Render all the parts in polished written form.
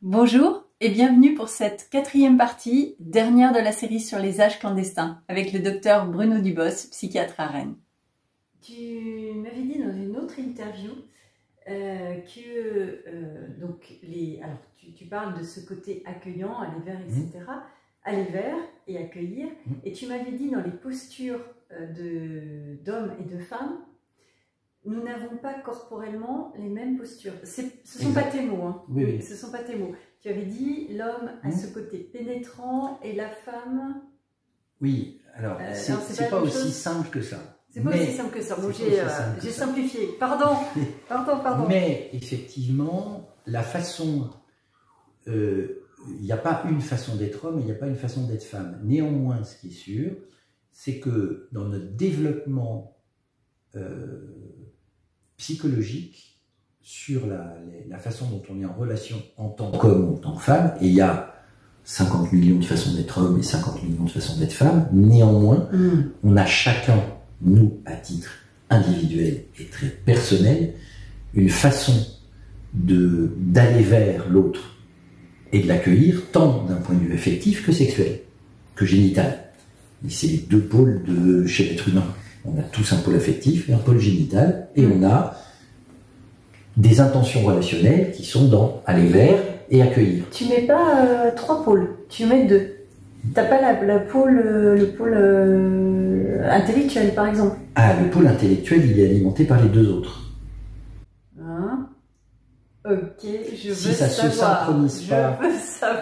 Bonjour et bienvenue pour cette quatrième partie, dernière de la série sur les âges clandestins, avec le docteur Bruno Dubos, psychiatre à Rennes. Tu m'avais dit dans une autre interview alors tu parles de ce côté accueillant, aller vers, etc. Aller vers et accueillir. Et tu m'avais dit dans les postures d'hommes et de femmes, nous n'avons pas corporellement les mêmes postures. Ce ne sont pas tes mots. Hein. Oui. Ce ne sont pas tes mots. Tu avais dit l'homme a ce côté pénétrant et la femme... Oui, alors c'est pas aussi simple que ça. C'est pas aussi simple que ça. Bon, j'ai simplifié. Pardon. Mais effectivement, la façon... il n'y a pas une façon d'être homme et il n'y a pas une façon d'être femme. Néanmoins, ce qui est sûr, c'est que dans notre développement psychologique, sur la façon dont on est en relation en tant qu'homme ou en tant que femme, et il y a 50 millions de façons d'être homme et 50 millions de façons d'être femme, néanmoins, on a chacun, nous, à titre individuel et très personnel, une façon d'aller vers l'autre et de l'accueillir, tant d'un point de vue affectif que sexuel, que génital. Et c'est les deux pôles chez l'être humain. On a tous un pôle affectif et un pôle génital, et on a des intentions relationnelles qui sont dans aller vers et accueillir. Tu mets pas 3 pôles, tu mets 2. T'as pas le pôle intellectuel, par exemple. Ah, le pôle intellectuel, il est alimenté par les deux autres. Hein? Ok, je veux si ça savoir.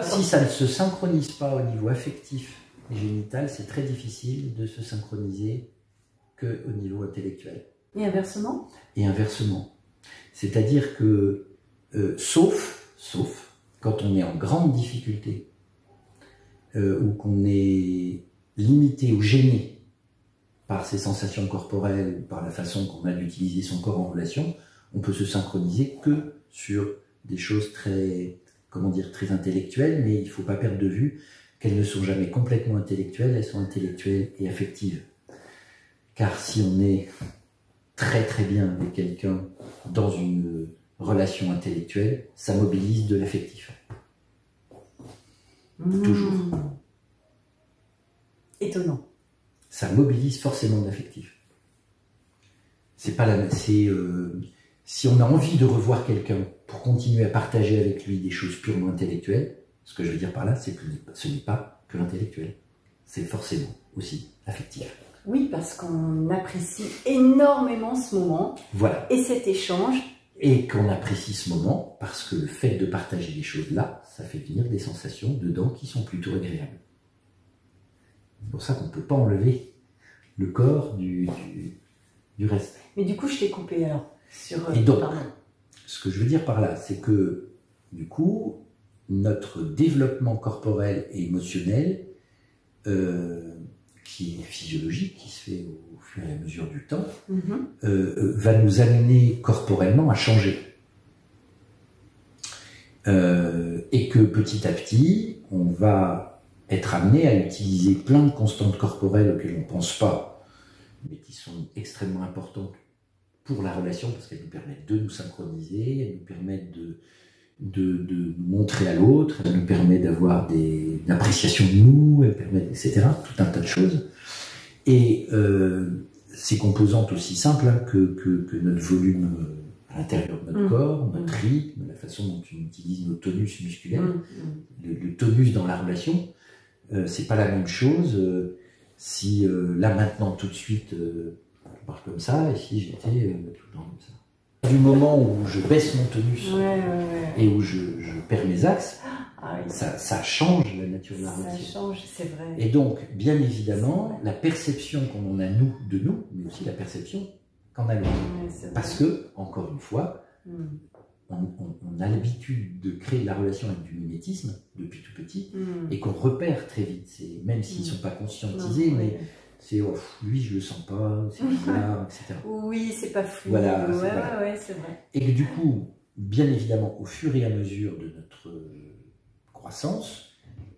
Si ça ne se synchronise pas au niveau affectif et génital, c'est très difficile de se synchroniser qu'au niveau intellectuel. Et inversement? Et inversement. C'est-à-dire que, sauf quand on est en grande difficulté, ou qu'on est limité ou gêné par ses sensations corporelles, ou par la façon qu'on a d'utiliser son corps en relation, on peut se synchroniser que sur des choses très intellectuelles, mais il ne faut pas perdre de vue qu'elles ne sont jamais complètement intellectuelles, elles sont intellectuelles et affectives. Car si on est très très bien avec quelqu'un dans une relation intellectuelle, ça mobilise de l'affectif. Toujours. Étonnant. Ça mobilise forcément de l'affectif. Si on a envie de revoir quelqu'un pour continuer à partager avec lui des choses purement intellectuelles, ce que je veux dire par là, c'est que ce n'est pas que l'intellectuel. C'est forcément aussi l'affectif. Oui, parce qu'on apprécie énormément ce moment, voilà. Et cet échange. Et qu'on apprécie ce moment parce que le fait de partager les choses là, ça fait venir des sensations dedans qui sont plutôt agréables. C'est pour ça qu'on ne peut pas enlever le corps du reste. Mais du coup, je t'ai coupé alors. Et donc, ce que je veux dire par là, c'est que du coup, notre développement corporel et émotionnel, qui est physiologique, qui se fait au fur et à mesure du temps, va nous amener corporellement à changer. Et que petit à petit, on va être amené à utiliser plein de constantes corporelles auxquelles on ne pense pas, mais qui sont extrêmement importantes pour la relation, parce qu'elles nous permettent de nous synchroniser, elles nous permettent de nous montrer à l'autre, elle nous permet d'avoir une appréciation de nous, elle permet, etc. Tout un tas de choses. Et ces composantes aussi simples que notre volume à l'intérieur de notre corps, notre rythme, la façon dont on utilise nos tonus musculaires, le tonus dans la relation, c'est pas la même chose si là maintenant tout de suite je parle comme ça et si j'étais tout le temps comme ça. Du moment où je baisse mon tonus et où je perds mes axes, ça change la nature de la relation. Ça change, c'est vrai. Et donc, bien évidemment, la perception qu'on en a nous de nous, mais aussi la perception qu'en a l'autre. Parce que, encore une fois, on a l'habitude de créer de la relation avec du mimétisme depuis tout petit et qu'on repère très vite. Même s'ils ne sont pas conscientisés, mais c'est lui je le sens pas, c'est bizarre, etc. Oui, c'est pas fluide. Voilà, c'est vrai. Et que du coup, bien évidemment, au fur et à mesure de notre croissance,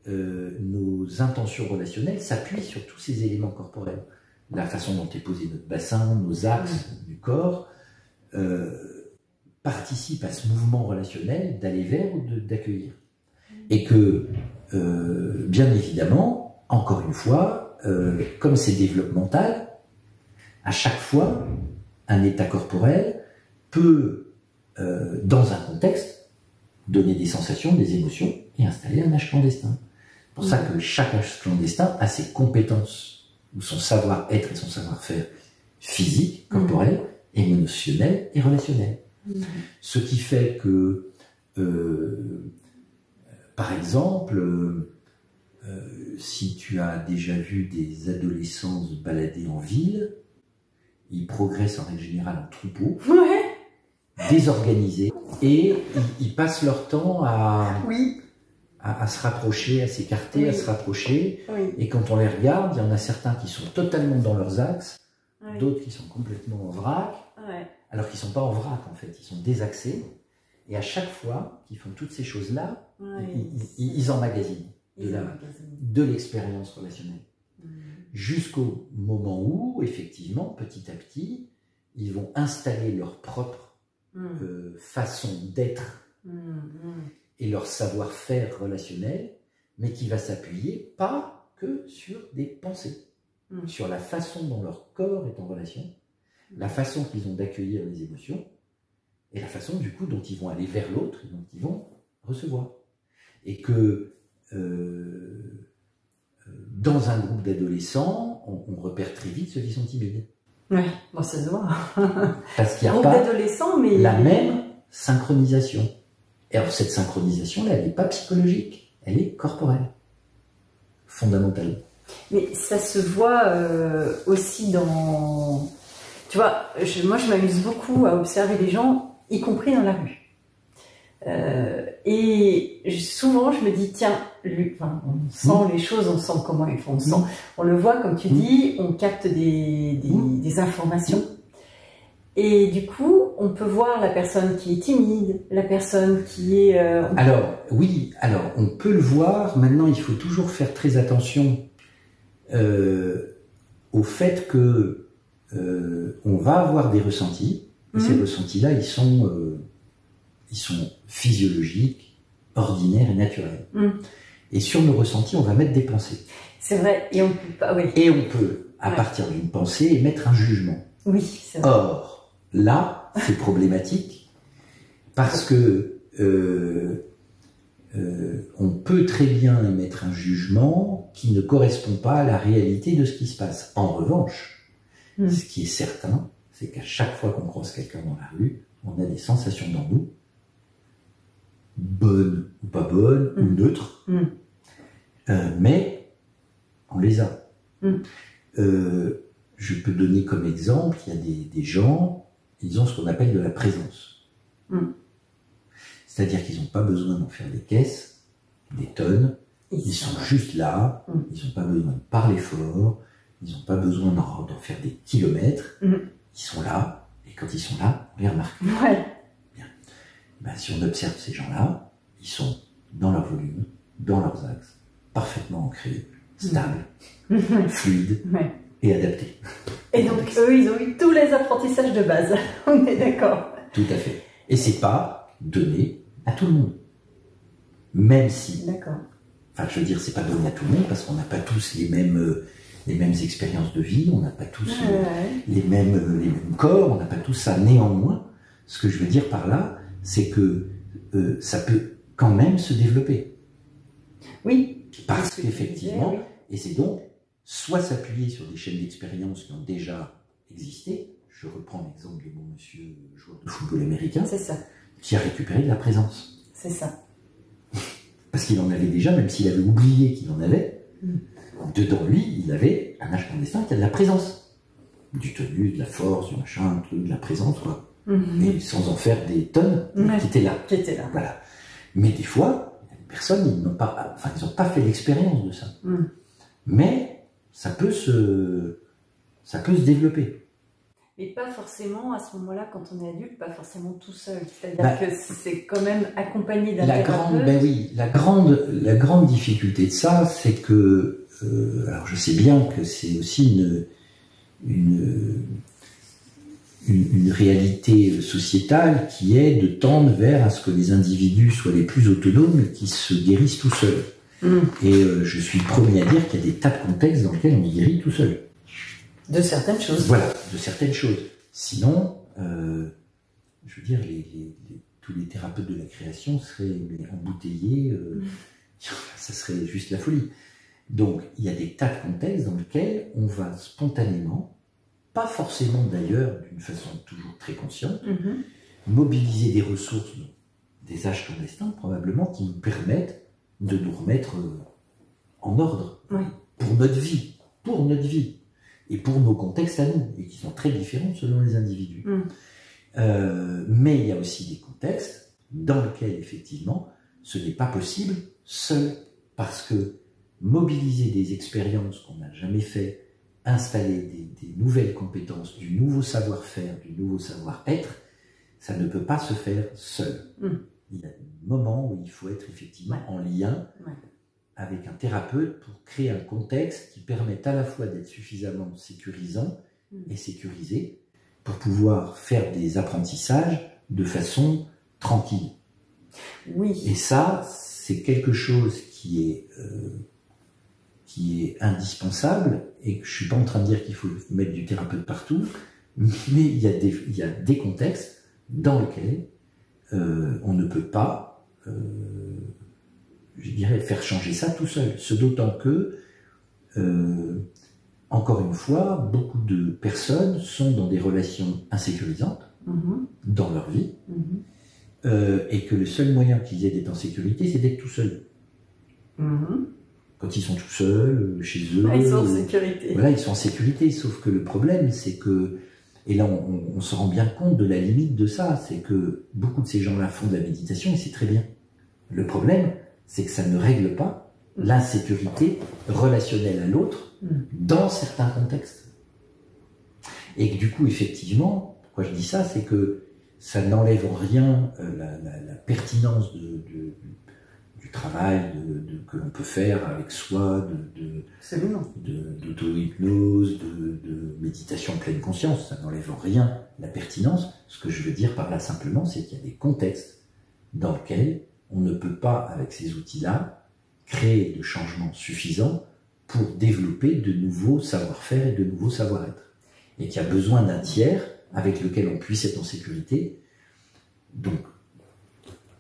nos intentions relationnelles s'appuient sur tous ces éléments corporels. La façon dont est posé notre bassin, nos axes du corps, participent à ce mouvement relationnel d'aller vers ou d'accueillir. Et que, bien évidemment, encore une fois, comme c'est développemental, à chaque fois, un état corporel peut, dans un contexte, donner des sensations, des émotions et installer un âge clandestin. C'est pour ça que chaque âge clandestin a ses compétences, ou son savoir-être et son savoir-faire physique, corporel, émotionnel et relationnel. Ce qui fait que, par exemple, si tu as déjà vu des adolescents se balader en ville, ils progressent en règle générale en troupeau, désorganisés, et ils passent leur temps à se rapprocher, à s'écarter, à se rapprocher. Et quand on les regarde, il y en a certains qui sont totalement dans leurs axes, d'autres qui sont complètement en vrac, alors qu'ils ne sont pas en vrac en fait, ils sont désaxés. Et à chaque fois qu'ils font toutes ces choses-là, ils emmagasinent de l'expérience relationnelle. Jusqu'au moment où, effectivement, petit à petit, ils vont installer leur propre façon d'être et leur savoir-faire relationnel, mais qui va s'appuyer pas que sur des pensées, sur la façon dont leur corps est en relation, la façon qu'ils ont d'accueillir les émotions, et la façon du coup dont ils vont aller vers l'autre et dont ils vont recevoir. Et que dans un groupe d'adolescents, on repère très vite ceux qui sont timides. Oui, bon, ça se voit. Parce qu'il n'y a pas mais... la même synchronisation. Et alors cette synchronisation-là, elle n'est pas psychologique, elle est corporelle, fondamentalement. Mais ça se voit aussi dans... Tu vois, moi je m'amuse beaucoup à observer les gens, y compris dans la rue. Et souvent je me dis, tiens, on sent les choses, on sent comment ils font, on le voit comme tu dis, on capte des informations. Et du coup, on peut voir la personne qui est timide, la personne qui est... Alors, oui, alors on peut le voir. Maintenant, il faut toujours faire très attention au fait que on va avoir des ressentis. Et ces ressentis-là, ils sont physiologiques, ordinaires et naturels. Et sur nos ressentis, on va mettre des pensées. C'est vrai, et on peut pas... Et on peut, à partir d'une pensée, émettre un jugement. Oui, c'est vrai. Or, là, c'est problématique parce que on peut très bien émettre un jugement qui ne correspond pas à la réalité de ce qui se passe. En revanche, ce qui est certain, c'est qu'à chaque fois qu'on croise quelqu'un dans la rue, on a des sensations dans nous, bonnes ou pas bonnes, ou neutres, mais on les a. Je peux donner comme exemple, il y a des gens, ils ont ce qu'on appelle de la présence. C'est-à-dire qu'ils n'ont pas besoin d'en faire des caisses, des tonnes, ils sont juste là, ils n'ont pas besoin de parler fort, ils n'ont pas besoin d'en faire des kilomètres, ils sont là, et quand ils sont là, on les remarque. Bien. Ben, si on observe ces gens-là, ils sont dans leur volume, dans leurs axes, parfaitement ancrés, stables, fluides et adaptés. Et donc eux, ils ont eu tous les apprentissages de base, on est d'accord. Tout à fait. Et c'est pas donné à tout le monde. Même si... D'accord. Enfin, je veux dire, c'est pas donné à tout le monde parce qu'on n'a pas tous les mêmes expériences de vie, on n'a pas tous les mêmes corps, on n'a pas tous ça. Néanmoins, ce que je veux dire par là, c'est que ça peut quand même se développer. Oui. Parce qu'effectivement, et c'est donc soit s'appuyer sur des chaînes d'expérience qui ont déjà existé. Je reprends l'exemple de mon monsieur joueur de football américain, qui a récupéré de la présence. C'est ça. Parce qu'il en avait déjà, même s'il avait oublié qu'il en avait, dedans lui, il avait un âge clandestin qui a de la présence. Du tenu, de la force, du machin, de la présence, quoi. Mais sans en faire des tonnes, qui étaient là. Voilà. Mais des fois, les personnes, ils n'ont pas fait l'expérience de ça. Mais ça peut se développer. Mais pas forcément, à ce moment-là, quand on est adulte, pas forcément tout seul. C'est-à-dire que c'est quand même accompagné d'un thérapeute. La grande difficulté de ça, c'est que, alors je sais bien que c'est aussi une réalité sociétale qui est de tendre vers à ce que les individus soient les plus autonomes et qui se guérissent tout seuls. Et je suis le premier à dire qu'il y a des tas de contextes dans lesquels on guérit tout seul. De certaines choses. Voilà, de certaines choses. Sinon, je veux dire, tous les thérapeutes de la création seraient embouteillés, ça serait juste la folie. Donc, il y a des tas de contextes dans lesquels on va spontanément, pas forcément d'ailleurs d'une façon toujours très consciente, mobiliser des ressources, des âges clandestins probablement, qui nous permettent de nous remettre en ordre pour notre vie, et pour nos contextes à nous, et qui sont très différents selon les individus. Mais il y a aussi des contextes dans lesquels, effectivement, ce n'est pas possible seul, parce que mobiliser des expériences qu'on n'a jamais fait, installer des nouvelles compétences, du nouveau savoir-faire, du nouveau savoir-être, ça ne peut pas se faire seul. Il y a des moments où il faut être effectivement en lien avec un thérapeute pour créer un contexte qui permette à la fois d'être suffisamment sécurisant et sécurisé pour pouvoir faire des apprentissages de façon tranquille. Et ça, c'est quelque chose qui est indispensable, et que je ne suis pas en train de dire qu'il faut mettre du thérapeute partout, mais il y a des contextes dans lesquels on ne peut pas, je dirais, faire changer ça tout seul. Ce d'autant que, encore une fois, beaucoup de personnes sont dans des relations insécurisantes dans leur vie, et que le seul moyen qu'ils aient d'être en sécurité, c'est d'être tout seul. Quand ils sont tout seuls, chez eux... ils sont en sécurité. Voilà, ils sont en sécurité, sauf que le problème, c'est que... Et là, on se rend bien compte de la limite de ça, c'est que beaucoup de ces gens-là font de la méditation, et c'est très bien. Le problème, c'est que ça ne règle pas l'insécurité relationnelle à l'autre dans certains contextes. Et que du coup, effectivement, pourquoi je dis ça, c'est que ça n'enlève en rien la pertinence du travail que l'on peut faire avec soi, d'auto-hypnose, de méditation en pleine conscience. Ça n'enlève en rien la pertinence. Ce que je veux dire par là simplement, c'est qu'il y a des contextes dans lesquels on ne peut pas, avec ces outils-là, créer de changements suffisants pour développer de nouveaux savoir-faire et de nouveaux savoir-être. Et qu'il y a besoin d'un tiers avec lequel on puisse être en sécurité. Donc,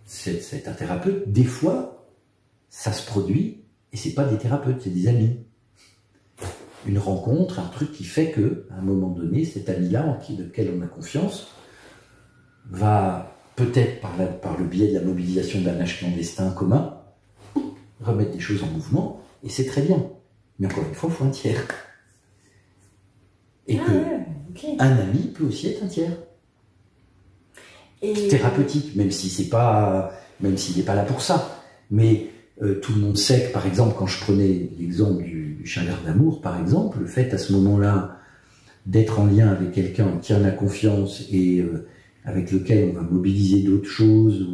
c'est un thérapeute. Des fois, ça se produit, et c'est pas des thérapeutes, c'est des amis. Une rencontre, un truc qui fait que, à un moment donné, cet ami-là, en lequel on a confiance, va peut-être par le biais de la mobilisation d'un âge clandestin commun, remettre des choses en mouvement, et c'est très bien. Mais encore une fois, il faut un tiers. Et un ami peut aussi être un tiers. Thérapeutique, même si c'est pas, même s'il n'est pas là pour ça. Mais tout le monde sait que, par exemple, quand je prenais l'exemple du chagrin d'amour, par exemple, le fait à ce moment-là d'être en lien avec quelqu'un qui en a confiance et avec lequel on va mobiliser d'autres choses,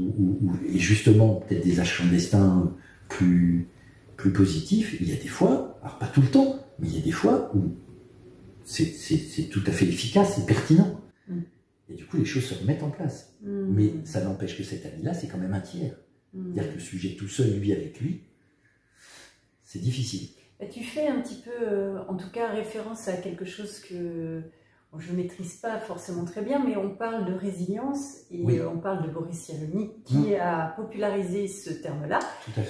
et justement peut-être des âges clandestins plus positifs, il y a des fois, alors pas tout le temps, mais il y a des fois où c'est tout à fait efficace et pertinent. Et du coup, les choses se remettent en place. Mais ça n'empêche que cet ami-là, c'est quand même un tiers. C'est-à-dire que le sujet tout seul, lui avec lui, c'est difficile. Tu fais un petit peu, en tout cas, référence à quelque chose que je ne maîtrise pas forcément très bien, mais on parle de résilience, et on parle de Boris Cyrulnik qui a popularisé ce terme-là,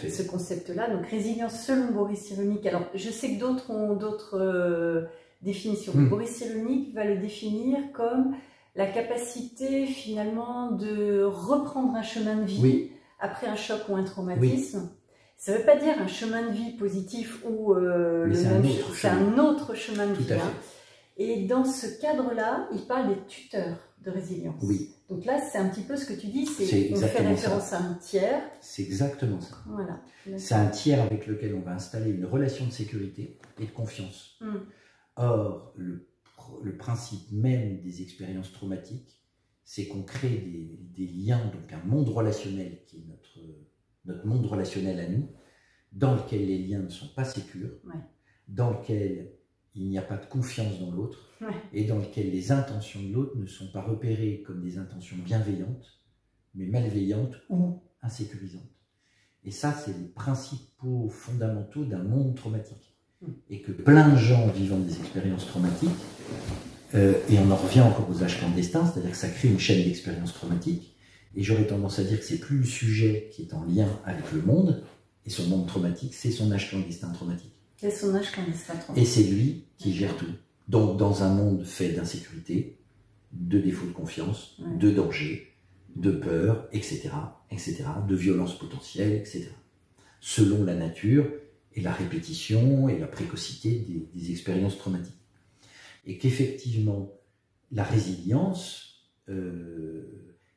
ce concept-là. Donc résilience selon Boris Cyrulnik. Alors je sais que d'autres ont d'autres définitions. Boris Cyrulnik va le définir comme la capacité finalement de reprendre un chemin de vie après un choc ou un traumatisme. Ça ne veut pas dire un chemin de vie positif ou c'est un autre chemin de vie. Et dans ce cadre-là, il parle des tuteurs de résilience. Donc là, c'est un petit peu ce que tu dis, c'est on fait référence à un tiers. C'est exactement ça. Voilà. C'est un tiers avec lequel on va installer une relation de sécurité et de confiance. Or, le principe même des expériences traumatiques, c'est qu'on crée des liens, donc un monde relationnel qui est notre monde relationnel à nous, dans lequel les liens ne sont pas sécures, dans lequel il n'y a pas de confiance dans l'autre, Ouais. et dans lequel les intentions de l'autre ne sont pas repérées comme des intentions bienveillantes, mais malveillantes ou insécurisantes. Et ça, c'est les principaux fondamentaux d'un monde traumatique. Et que plein de gens vivant des expériences traumatiques, et on en revient encore aux âges clandestins, c'est-à-dire que ça crée une chaîne d'expériences traumatiques, et j'aurais tendance à dire que c'est plus le sujet qui est en lien avec le monde, et son monde traumatique, c'est son âge clandestin traumatique. Quel est son âge clandestin traumatique? Et c'est lui qui gère tout. Donc, dans un monde fait d'insécurité, de défaut de confiance, Ouais. de danger, de peur, etc., de violence potentielle, etc. Selon la nature et la répétition et la précocité des expériences traumatiques. Et qu'effectivement, la résilience,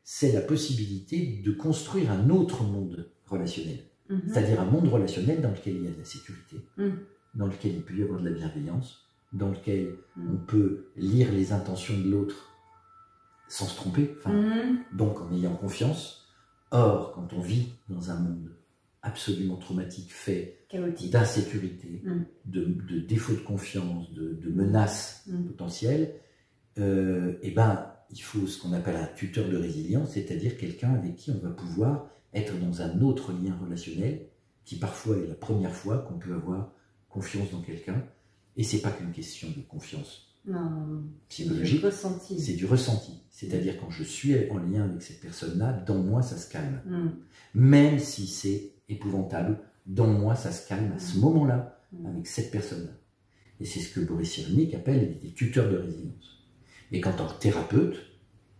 c'est la possibilité de construire un autre monde relationnel. C'est-à-dire un monde relationnel dans lequel il y a de la sécurité, dans lequel il peut y avoir de la bienveillance, dans lequel on peut lire les intentions de l'autre sans se tromper, donc en ayant confiance. Or, quand on vit dans un monde absolument traumatique, fait d'insécurité, de défaut de confiance, de menaces potentielles, eh ben, il faut ce qu'on appelle un tuteur de résilience, c'est-à-dire quelqu'un avec qui on va pouvoir être dans un autre lien relationnel, qui parfois est la première fois qu'on peut avoir confiance dans quelqu'un. Et c'est pas qu'une question de confiance psychologique, c'est du ressenti. C'est-à-dire quand je suis en lien avec cette personne-là, dans moi ça se calme. Même si c'est épouvantable, dans moi ça se calme à ce moment-là, avec cette personne-là. Et c'est ce que Boris Cyrulnik appelle des tuteurs de résilience. Et qu'en tant que thérapeute,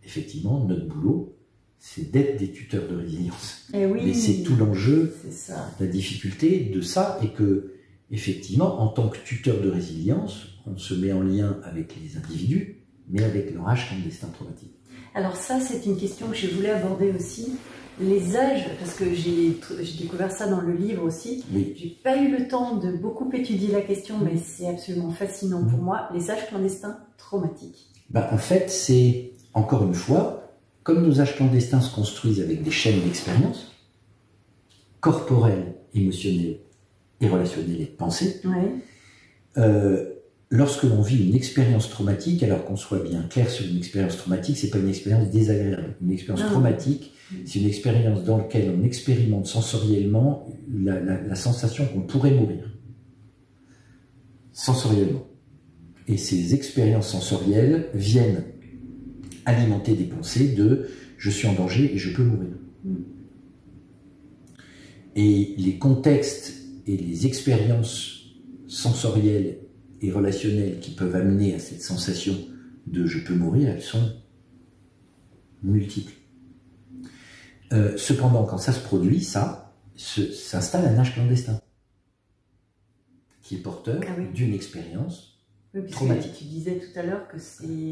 effectivement, notre boulot, c'est d'être des tuteurs de résilience. Et oui, mais c'est tout l'enjeu, la difficulté de ça, et que effectivement, en tant que tuteur de résilience, on se met en lien avec les individus, mais avec leur âge clandestin traumatique. Alors ça, c'est une question que je voulais aborder aussi. Les âges, parce que j'ai découvert ça dans le livre aussi. Oui. J'ai pas eu le temps de beaucoup étudier la question, mais c'est absolument fascinant pour moi. Les âges clandestins traumatiques. Ben, en fait, c'est, encore une fois, comme nos âges clandestins se construisent avec des chaînes d'expérience, corporelles, émotionnelles, et relationnel et de pensée, lorsque l'on vit une expérience traumatique, alors qu'on soit bien clair sur une expérience traumatique, c'est pas une expérience désagréable. Une expérience traumatique, c'est une expérience dans laquelle on expérimente sensoriellement la sensation qu'on pourrait mourir. Sensoriellement. Et ces expériences sensorielles viennent alimenter des pensées de « je suis en danger et je peux mourir ». Et les contextes et les expériences sensorielles et relationnelles qui peuvent amener à cette sensation de « je peux mourir », elles sont multiples. Cependant, quand ça se produit, ça s'installe un âge clandestin qui est porteur d'une expérience traumatique. Tu disais tout à l'heure que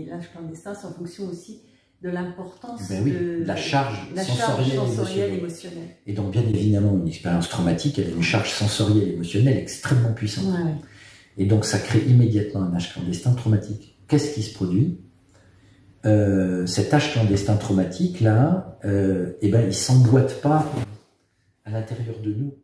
l'âge clandestin, c'est en fonction aussi de l'importance de la charge sensorielle et émotionnelle. Et donc, bien évidemment, une expérience traumatique, elle a une charge sensorielle et émotionnelle extrêmement puissante. Et donc, ça crée immédiatement un âge clandestin traumatique. Qu'est-ce qui se produit? Cet âge clandestin traumatique-là, eh ben, il ne s'emboîte pas à l'intérieur de nous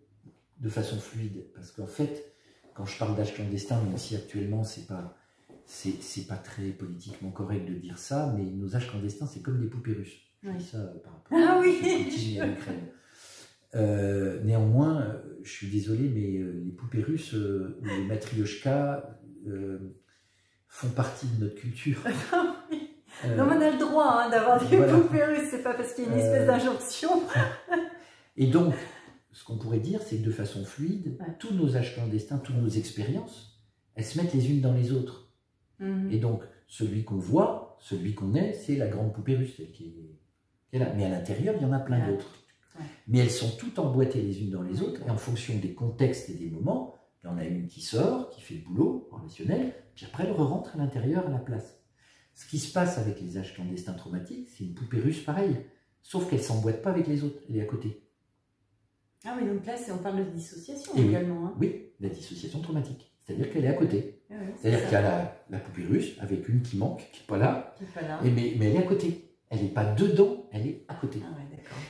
de façon fluide. Parce qu'en fait, quand je parle d'âge clandestin, même si actuellement, c'est pas très politiquement correct de dire ça, mais nos âges clandestins, c'est comme des poupées russes. Je dis ça par rapport à Poutine et à l'Ukraine. Néanmoins, je suis désolé, mais les poupées russes ou les matrioshkas font partie de notre culture. Non, mais on a le droit d'avoir des poupées russes, c'est pas parce qu'il y a une espèce d'injonction. Et donc, ce qu'on pourrait dire, c'est que de façon fluide, tous nos âges clandestins, toutes nos expériences, elles se mettent les unes dans les autres. Et donc, celui qu'on voit, celui qu'on est, c'est la grande poupée russe, celle qui est là. Mais à l'intérieur, il y en a plein d'autres. Mais elles sont toutes emboîtées les unes dans les autres, et en fonction des contextes et des moments, il y en a une qui sort, qui fait le boulot relationnel, puis après elle re-rentre à l'intérieur à la place. Ce qui se passe avec les âges clandestins traumatiques, c'est une poupée russe pareille, sauf qu'elle ne s'emboîte pas avec les autres, elle est à côté. Ah oui, donc là, on parle de dissociation également. Oui, la dissociation traumatique. C'est-à-dire qu'elle est à côté. C'est-à-dire qu'il y a la poupée russe avec une qui manque, qui n'est pas là, mais elle est à côté. Elle n'est pas dedans, elle est à côté.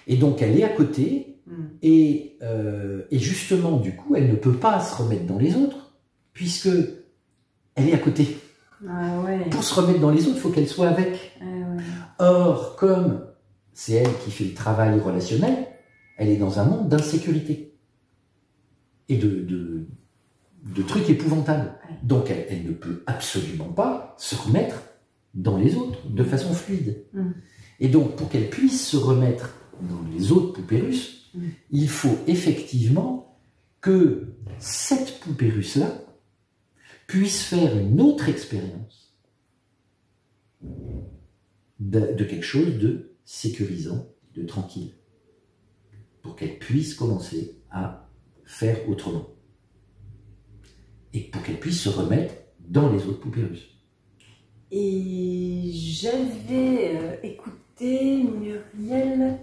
Et donc elle est à côté, et justement, du coup, elle ne peut pas se remettre dans les autres, puisque elle est à côté. Ah ouais. Pour se remettre dans les autres, il faut qu'elle soit avec. Ah ouais. Or, comme c'est elle qui fait le travail relationnel, elle est dans un monde d'insécurité et de trucs épouvantables. Ouais. Donc, elle ne peut absolument pas se remettre dans les autres de façon fluide. Et donc, pour qu'elle puisse se remettre dans les autres poupées russes, il faut effectivement que cette poupée russe-là puisse faire une autre expérience de quelque chose de sécurisant, de tranquille, pour qu'elle puisse commencer à faire autrement. Et pour qu'elle puisse se remettre dans les autres poupées russes. Et j'avais écouté Muriel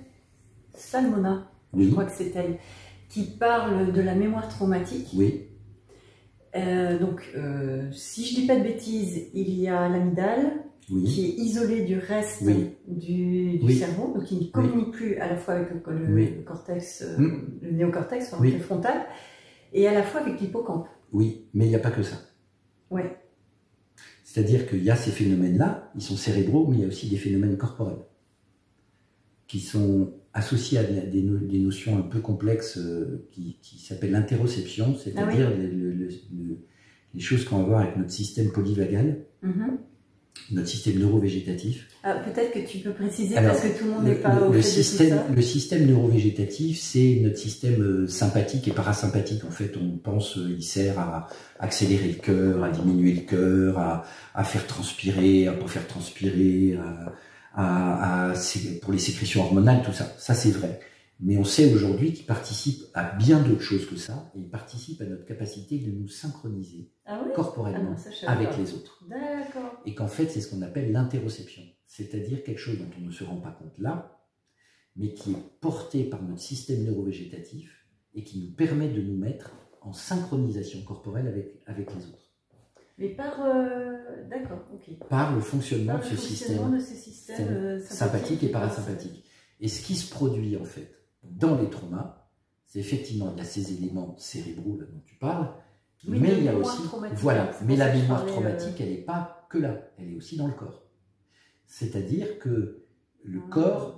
Salmona, Oui. je crois que c'est elle, qui parle de la mémoire traumatique. Oui. Donc, si je dis pas de bêtises, il y a l'amygdale qui est isolée du reste du cerveau, donc qui ne communique plus à la fois avec le cortex, le néocortex, enfin, le frontal, et à la fois avec l'hippocampe. Oui, mais il n'y a pas que ça. Ouais. C'est-à-dire qu'il y a ces phénomènes-là, ils sont cérébraux, mais il y a aussi des phénomènes corporels qui sont associés à des notions un peu complexes qui s'appellent l'interoception, c'est-à-dire les choses qu'on va voir avec notre système polyvagal, notre système neurovégétatif. Ah, peut-être que tu peux préciser. Alors, parce que tout le monde n'est pas au fait de tout ça. Le système neurovégétatif, c'est notre système sympathique et parasympathique. En fait, on pense il sert à accélérer le cœur, à diminuer le cœur, à faire transpirer, à pas faire transpirer, pour les sécrétions hormonales, tout ça. Ça, c'est vrai. Mais on sait aujourd'hui qu'il participe à bien d'autres choses que ça, et il participe à notre capacité de nous synchroniser corporellement avec les autres. D'accord. Et qu'en fait, c'est ce qu'on appelle l'interoception, c'est-à-dire quelque chose dont on ne se rend pas compte là, mais qui est porté par notre système neurovégétatif et qui nous permet de nous mettre en synchronisation corporelle avec les autres. Mais par... d'accord, ok. Par le fonctionnement de ce système sympathique et parasympathique. Et ce qui se produit en fait dans les traumas, c'est effectivement, il y a ces éléments cérébraux là dont tu parles, mais il y a aussi, mais la mémoire traumatique, elle n'est pas que là, elle est aussi dans le corps. C'est-à-dire que le corps,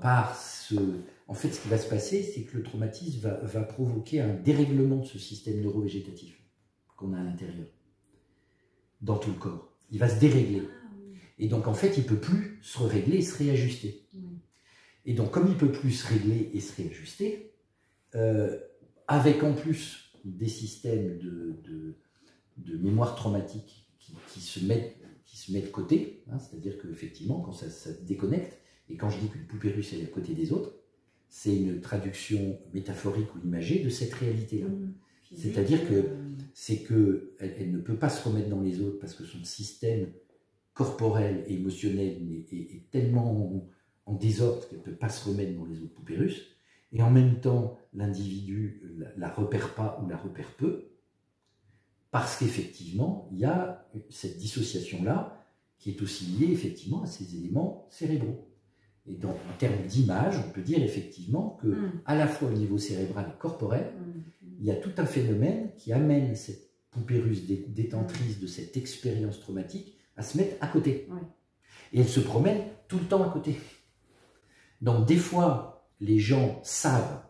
en fait, ce qui va se passer, c'est que le traumatisme va provoquer un dérèglement de ce système neurovégétatif qu'on a à l'intérieur, dans tout le corps. Il va se dérégler. Et donc, en fait, il ne peut plus se régler et se réajuster. Et donc, comme il ne peut plus se régler et se réajuster, avec en plus des systèmes de mémoire traumatique qui se mettent de côté, hein, c'est-à-dire qu'effectivement, quand ça se déconnecte, et quand je dis qu'une poupée russe est à côté des autres, c'est une traduction métaphorique ou imagée de cette réalité-là. C'est-à-dire qu'elle ne peut pas se remettre dans les autres parce que son système corporel et émotionnel est tellement en désordre qu'elle ne peut pas se remettre dans les autres poupées russes, et en même temps, l'individu la repère pas ou la repère peu, parce qu'effectivement, il y a cette dissociation-là qui est aussi liée effectivement à ces éléments cérébraux. Et donc, en termes d'image, on peut dire effectivement que, à la fois au niveau cérébral et corporel, il y a tout un phénomène qui amène cette poupée russe détentrice de cette expérience traumatique à se mettre à côté. Et elle se promène tout le temps à côté. Donc, des fois, les gens savent,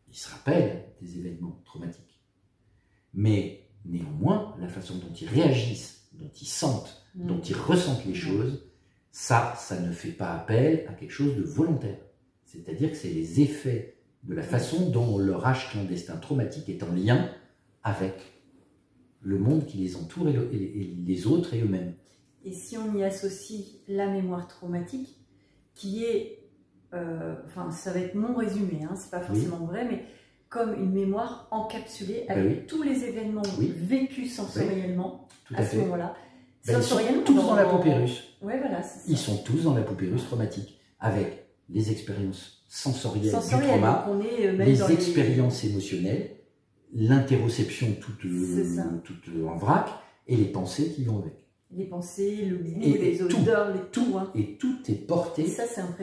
ils se rappellent des événements traumatiques. Mais néanmoins, la façon dont ils réagissent, dont ils sentent, dont ils ressentent les choses, ça ne fait pas appel à quelque chose de volontaire. C'est-à-dire que c'est les effets de la façon dont leur âge clandestin traumatique est en lien avec le monde qui les entoure et les autres et eux-mêmes. Et si on y associe la mémoire traumatique, qui est, enfin ça va être mon résumé, hein, c'est pas forcément vrai, mais comme une mémoire encapsulée avec tous les événements vécus sensoriellement à ce moment-là. Ils sont tous dans la poupée russe. Ouais, voilà, c'est ça. Ils sont tous dans la poupée russe traumatique, avec les expériences sensorielles du trauma, les expériences émotionnelles, l'interoception toute en vrac, et les pensées qui vont avec. Les pensées, le goût, les odeurs, tout. Hein. Et tout est porté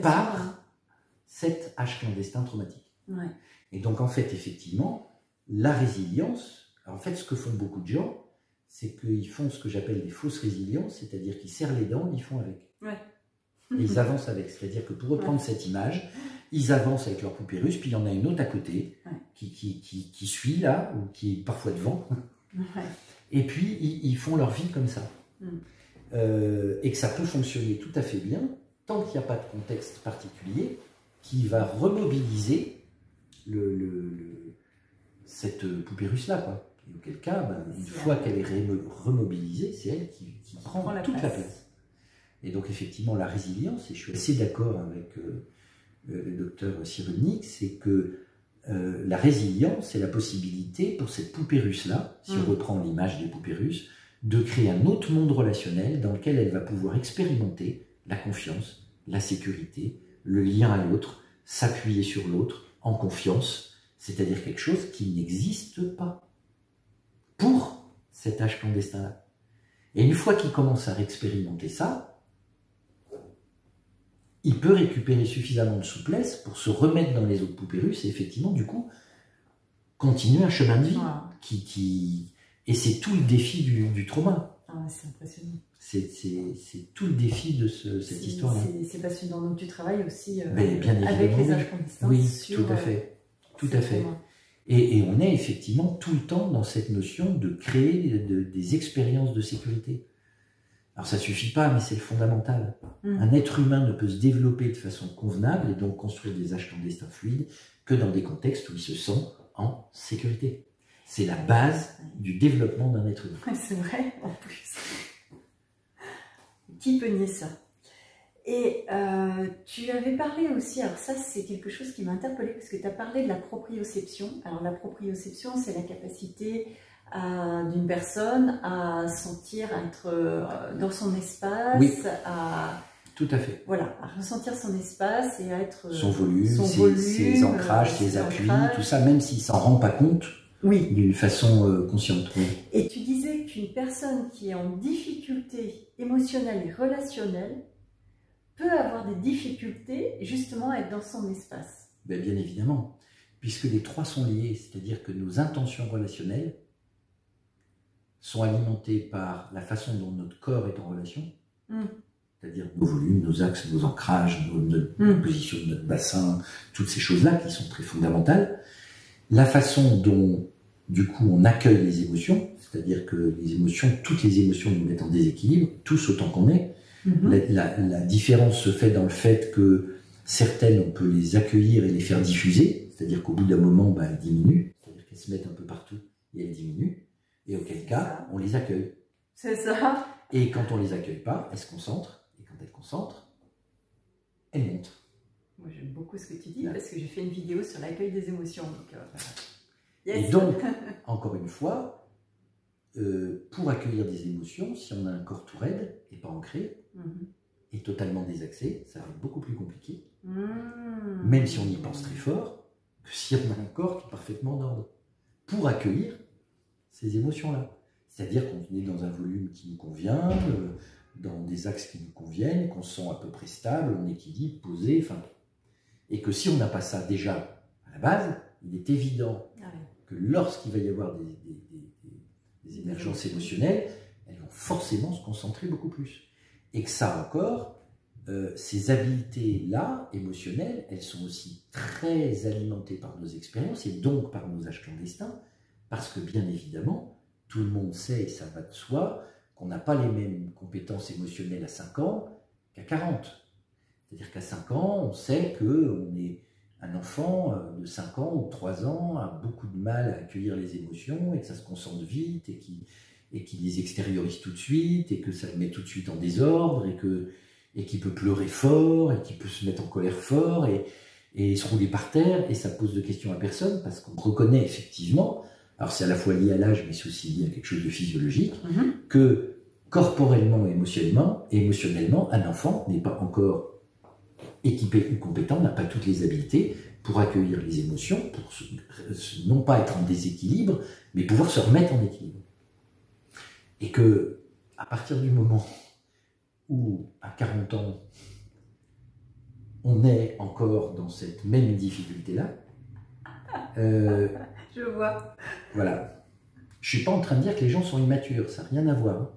par cet âge clandestin traumatique. Ouais. Et donc, en fait, effectivement, la résilience, en fait, ce que font beaucoup de gens, c'est qu'ils font ce que j'appelle des fausses résiliences, c'est-à-dire qu'ils serrent les dents, ils font avec. Ouais. Et ils avancent avec. C'est-à-dire que pour reprendre cette image, ils avancent avec leur poupée russe, puis il y en a une autre à côté qui suit là, ou qui est parfois devant. Et puis ils font leur vie comme ça. Et que ça peut fonctionner tout à fait bien, tant qu'il n'y a pas de contexte particulier qui va remobiliser cette poupée russe-là, quoi. Et auquel cas, ben, une fois qu'elle est remobilisée, c'est elle qui prend toute la place. Et donc, effectivement, la résilience, et je suis assez d'accord avec le docteur Cyrulnik, c'est que la résilience, c'est la possibilité pour cette poupée russe-là, si on reprend l'image des poupées russes, de créer un autre monde relationnel dans lequel elle va pouvoir expérimenter la confiance, la sécurité, le lien à l'autre, s'appuyer sur l'autre en confiance, c'est-à-dire quelque chose qui n'existe pas pour cet âge clandestin-là. Et une fois qu'il commence à expérimenter ça, il peut récupérer suffisamment de souplesse pour se remettre dans les autres poupées russes et effectivement, du coup, continuer un chemin de vie. Et c'est tout le défi du trauma. Ah, c'est impressionnant. C'est tout le défi de cette histoire-là. C'est passionnant. Donc tu travailles aussi bien avec les âges clandestins. Oui, tout à fait. Tout à fait. Et on est effectivement tout le temps dans cette notion de créer des expériences de sécurité. Alors ça ne suffit pas, mais c'est le fondamental. Un être humain ne peut se développer de façon convenable et donc construire des âges clandestins fluides que dans des contextes où il se sent en sécurité. C'est la base du développement d'un être humain. C'est vrai, en plus. Qui peut nier ça? Et tu avais parlé aussi, alors ça c'est quelque chose qui m'a interpellée, parce que tu as parlé de la proprioception. Alors la proprioception, c'est la capacité d'une personne à sentir être dans son espace, tout à fait. Voilà, à ressentir son espace et à être... Son volume, ses ancrages, ses appuis, tout ça, même s'il ne s'en rend pas compte d'une façon consciente. Oui. Et tu disais qu'une personne qui est en difficulté émotionnelle et relationnelle peut avoir des difficultés justement à être dans son espace. Bien évidemment, puisque les trois sont liés, c'est-à-dire que nos intentions relationnelles sont alimentées par la façon dont notre corps est en relation, c'est-à-dire nos volumes, nos axes, nos ancrages, notre position de notre bassin, toutes ces choses-là qui sont très fondamentales. La façon dont, du coup, on accueille les émotions, c'est-à-dire que les émotions, toutes les émotions nous mettent en déséquilibre, tous autant qu'on est. La différence se fait dans le fait que certaines, on peut les accueillir et les faire diffuser, c'est-à-dire qu'au bout d'un moment, elles diminuent, c'est-à-dire qu'elles se mettent un peu partout et elles diminuent, et auquel cas, on les accueille. C'est ça. Et quand on les accueille pas, elles se concentrent, et quand elles concentrent, elles montent. Moi, j'aime beaucoup ce que tu dis, parce que j'ai fait une vidéo sur l'accueil des émotions. Donc, Et donc, encore une fois, pour accueillir des émotions, si on a un corps tout raide et pas ancré, et totalement désaxé, ça va être beaucoup plus compliqué. Même si on y pense très fort, que si on a un corps qui est parfaitement en ordre. Pour accueillir ces émotions-là. C'est-à-dire qu'on est dans un volume qui nous convient, dans des axes qui nous conviennent, qu'on se sent à peu près stable, en équilibre, posé, enfin. Et que si on n'a pas ça déjà à la base, il est évident que lorsqu'il va y avoir des émergences émotionnelles, elles vont forcément se concentrer beaucoup plus. Et que ça encore, ces habiletés-là, émotionnelles, elles sont aussi très alimentées par nos expériences et donc par nos âges clandestins, parce que bien évidemment, tout le monde sait, et ça va de soi, qu'on n'a pas les mêmes compétences émotionnelles à 5 ans qu'à 40. C'est-à-dire qu'à 5 ans, on sait qu'on est un enfant de 5 ans ou 3 ans a beaucoup de mal à accueillir les émotions et que ça se concentre vite et qu'il les extériorise tout de suite et que ça le met tout de suite en désordre et qu'il peut pleurer fort et qu'il peut se mettre en colère fort et se rouler par terre et ça pose de questions à personne parce qu'on reconnaît effectivement, alors c'est à la fois lié à l'âge mais c'est aussi lié à quelque chose de physiologique, que corporellement et émotionnellement, un enfant n'est pas encore équipé ou compétent, n'a pas toutes les habiletés pour accueillir les émotions, pour non pas être en déséquilibre, mais pouvoir se remettre en équilibre. Et que, à partir du moment où, à 40 ans, on est encore dans cette même difficulté-là, je vois. Voilà. Je ne suis pas en train de dire que les gens sont immatures, ça n'a rien à voir.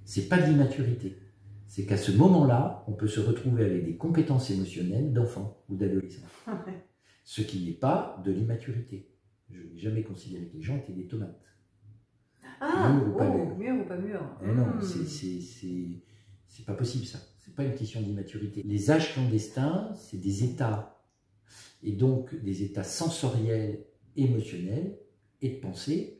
Ce n'est pas de l'immaturité. C'est qu'à ce moment-là, on peut se retrouver avec des compétences émotionnelles d'enfants ou d'adolescents. Ce qui n'est pas de l'immaturité. Je n'ai jamais considéré que les gens étaient des tomates. Ah, mûr ou pas mûr. Non, c'est pas possible ça. C'est pas une question d'immaturité. Les âges clandestins, c'est des états, et donc des états sensoriels, émotionnels et de pensée,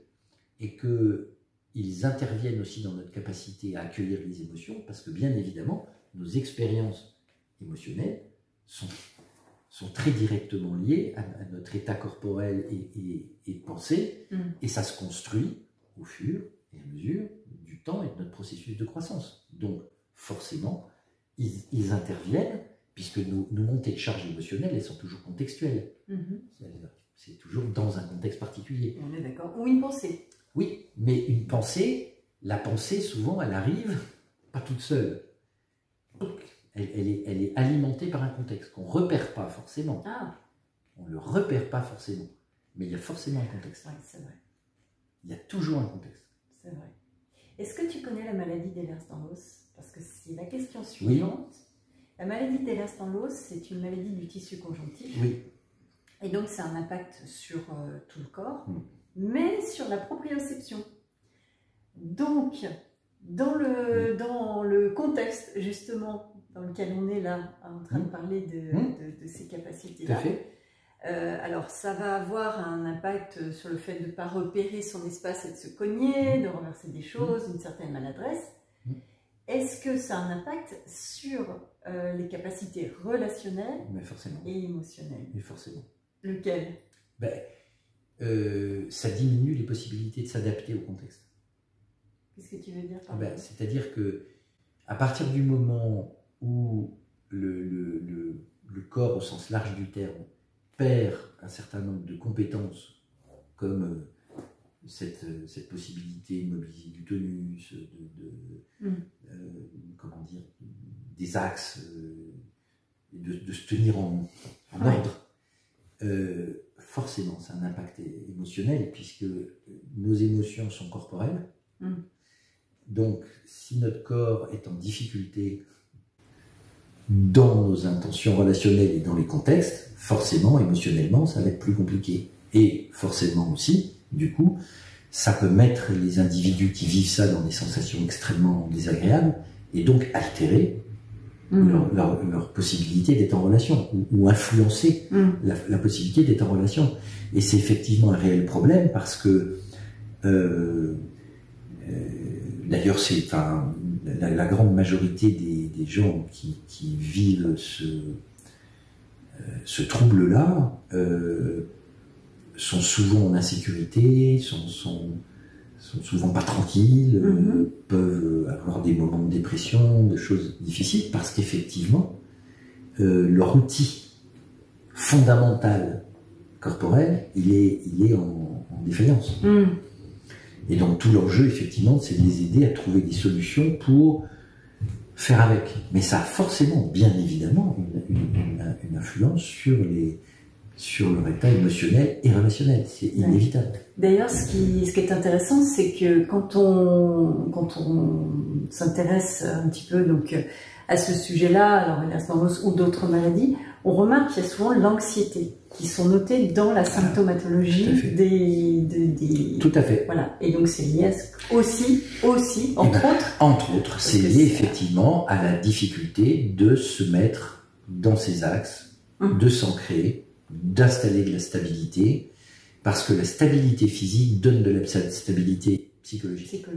et qu'ils interviennent aussi dans notre capacité à accueillir les émotions, parce que bien évidemment, nos expériences émotionnelles sont très directement liées à notre état corporel et de pensée, et ça se construit au fur et à mesure du temps et de notre processus de croissance. Donc, forcément, ils interviennent, puisque nos montées de charge émotionnelles, elles sont toujours contextuelles. C'est toujours dans un contexte particulier. On est d'accord. Ou une pensée. Oui, mais une pensée, la pensée, souvent, elle arrive pas toute seule. Donc, elle est alimentée par un contexte qu'on ne repère pas forcément. Ah. On ne le repère pas forcément. Mais il y a forcément un contexte. Oui, c'est vrai. Il y a toujours un contexte. C'est vrai. Est-ce que tu connais la maladie d'Ehlers-Danlos? Parce que c'est la question suivante. Oui. La maladie d'Ehlers-Danlos, c'est une maladie du tissu conjonctif. Oui. Et donc, c'est un impact sur tout le corps, mais sur la proprioception. Donc, dans le contexte, justement, dans lequel on est là, en train de parler de ces capacités-là, alors ça va avoir un impact sur le fait de ne pas repérer son espace et de se cogner, de renverser des choses, une certaine maladresse. Est-ce que ça a un impact sur les capacités relationnelles et émotionnelles? Mais forcément. Lequel? Ça diminue les possibilités de s'adapter au contexte. Qu'est-ce que tu veux dire par là? C'est-à-dire que à partir du moment où le corps, au sens large du terme, perd un certain nombre de compétences, comme cette possibilité de mobiliser du tonus, comment dire, des axes, de se tenir en ordre, forcément, c'est un impact émotionnel, puisque nos émotions sont corporelles. Donc, si notre corps est en difficulté dans nos intentions relationnelles et dans les contextes, forcément, émotionnellement, ça va être plus compliqué. Et forcément aussi, du coup, ça peut mettre les individus qui vivent ça dans des sensations extrêmement désagréables et donc altérer leur possibilité d'être en relation ou influencer la possibilité d'être en relation. Et c'est effectivement un réel problème parce que d'ailleurs, c'est la grande majorité des gens qui vivent ce trouble-là sont souvent en insécurité, sont souvent pas tranquilles, peuvent avoir des moments de dépression, de choses difficiles, parce qu'effectivement, leur outil fondamental corporel, il est en défaillance. Et donc tout l'enjeu, effectivement, c'est de les aider à trouver des solutions pour faire avec. Mais ça a forcément, bien évidemment, une influence sur leur état émotionnel et relationnel. C'est inévitable. D'ailleurs, ce qui est intéressant, c'est que quand on s'intéresse un petit peu donc, à ce sujet-là, alors Ehlers-Danlos ou d'autres maladies, on remarque qu'il y a souvent l'anxiété qui sont notées dans la symptomatologie des... Tout à fait. Voilà. Et donc c'est lié à aussi, entre autres. Entre autres, c'est lié effectivement à la difficulté de se mettre dans ces axes, de s'ancrer, d'installer de la stabilité, parce que la stabilité physique donne de la stabilité psychologique.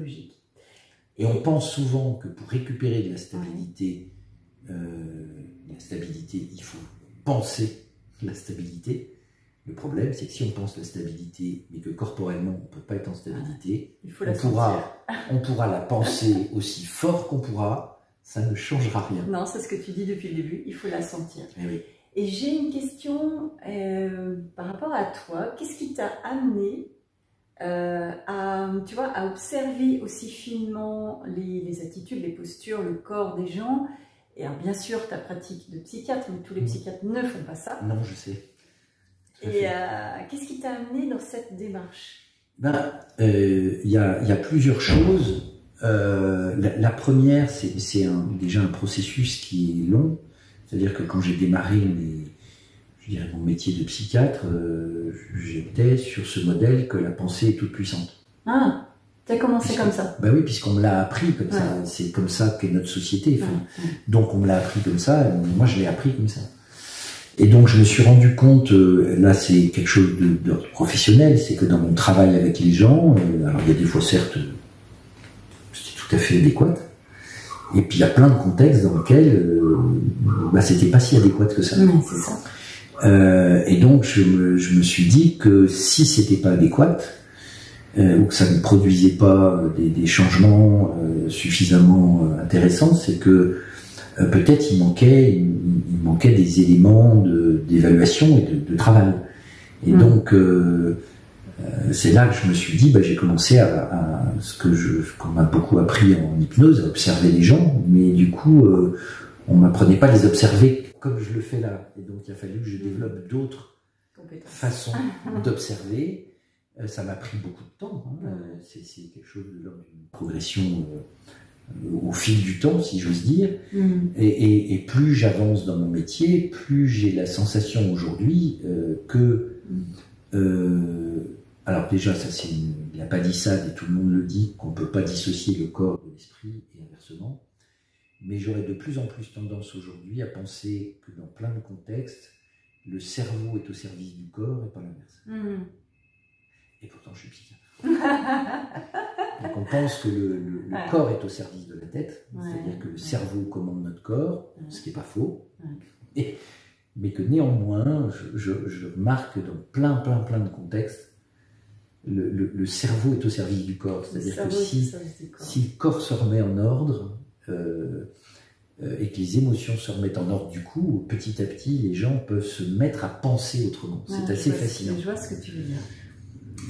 Et on pense souvent que pour récupérer de la stabilité, il faut penser la stabilité. Le problème, c'est que si on pense la stabilité, mais que corporellement, on ne peut pas être en stabilité, on pourra la penser aussi fort qu'on pourra, ça ne changera rien. Non, c'est ce que tu dis depuis le début, il faut la sentir. Oui. Et j'ai une question par rapport à toi. Qu'est-ce qui t'a amené à observer aussi finement les attitudes, les postures, le corps des gens? Et alors, bien sûr, ta pratique de psychiatre, mais tous les psychiatres ne font pas ça. Non, je sais. Et qu'est-ce qui t'a amené dans cette démarche? y a plusieurs choses. La première, c'est déjà un processus qui est long. C'est-à-dire que quand j'ai démarré mon métier de psychiatre, j'étais sur ce modèle que la pensée est toute puissante. Ah, tu as commencé comme ça? Oui, puisqu'on me l'a appris comme ça. C'est comme ça qu'est notre société. Donc on me l'a appris comme ça, et moi je l'ai appris comme ça. Et donc je me suis rendu compte, là c'est quelque chose de professionnel, c'est que dans mon travail avec les gens, alors il y a des fois certes, c'est tout à fait adéquat, et puis il y a plein de contextes dans lesquels c'était pas si adéquat que ça. C'est ça. Et donc je me suis dit que si c'était pas adéquat, ou que ça ne produisait pas des changements suffisamment intéressants, c'est que peut-être il manquait des éléments d'évaluation et de travail. Et donc c'est là que je me suis dit, j'ai commencé à ce qu'on m'a beaucoup appris en hypnose, à observer les gens, mais du coup on m'apprenait pas à les observer comme je le fais là. Et donc il a fallu que je développe d'autres façons d'observer. Ça m'a pris beaucoup de temps. C'est quelque chose de l'ordre d'une progression au fil du temps, si j'ose dire. Et plus j'avance dans mon métier, plus j'ai la sensation aujourd'hui que... alors déjà, il n'a pas dit ça, et tout le monde le dit, qu'on ne peut pas dissocier le corps de l'esprit et inversement. Mais j'aurais de plus en plus tendance aujourd'hui à penser que dans plein de contextes, le cerveau est au service du corps et pas l'inverse. Et pourtant, je suis psychiatre. Donc on pense que le corps est au service de la tête, c'est-à-dire que le cerveau commande notre corps, ce qui n'est pas faux, mais que néanmoins, je remarque dans plein de contextes, le cerveau est au service du corps. C'est-à-dire que si le corps se remet en ordre, et que les émotions se remettent en ordre du coup, petit à petit, les gens peuvent se mettre à penser autrement. C'est assez fascinant. Je vois ce que tu veux dire.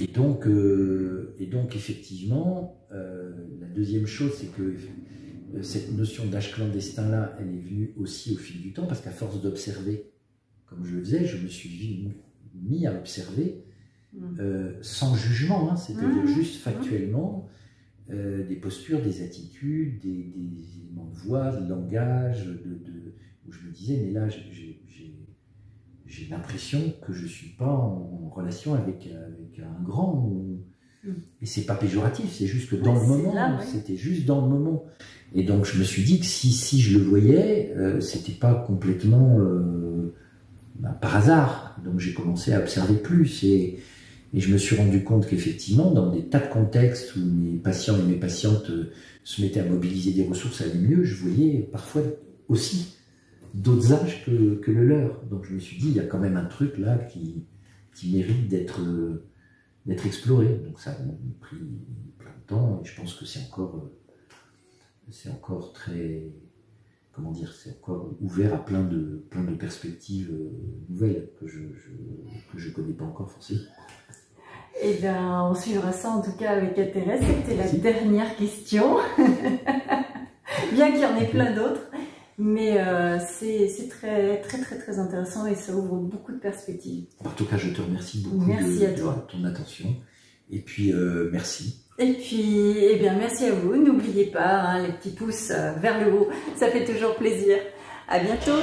Et donc effectivement, la deuxième chose, c'est que cette notion d'âge clandestin-là, elle est venue aussi au fil du temps, parce qu'à force d'observer, comme je le faisais, je me suis mis à observer sans jugement, c'est-à-dire juste factuellement, des postures, des attitudes, des éléments de voix, de langage, où je me disais, mais là, j'ai l'impression que je ne suis pas en relation avec un grand. Et c'est pas péjoratif, c'est juste que dans le moment, c'était juste dans le moment. Et donc je me suis dit que si je le voyais, c'était pas complètement par hasard. Donc j'ai commencé à observer plus. Et je me suis rendu compte qu'effectivement, dans des tas de contextes où mes patients et mes patientes se mettaient à mobiliser des ressources, à aller mieux, je voyais parfois aussi d'autres âges que le leur. Donc je me suis dit, il y a quand même un truc là qui mérite d'être exploré. Donc ça m'a pris plein de temps, et je pense que c'est encore très, comment dire, c'est encore ouvert à plein de perspectives nouvelles que je connais pas encore forcément. Eh bien, on suivra ça en tout cas avec intérêt. C'était la dernière question, bien qu'il y en ait plein d'autres. Mais c'est très intéressant, et ça ouvre beaucoup de perspectives. En tout cas, je te remercie beaucoup de ton attention. Et puis, merci. Et puis, eh bien, merci à vous. N'oubliez pas, les petits pouces vers le haut, ça fait toujours plaisir. À bientôt.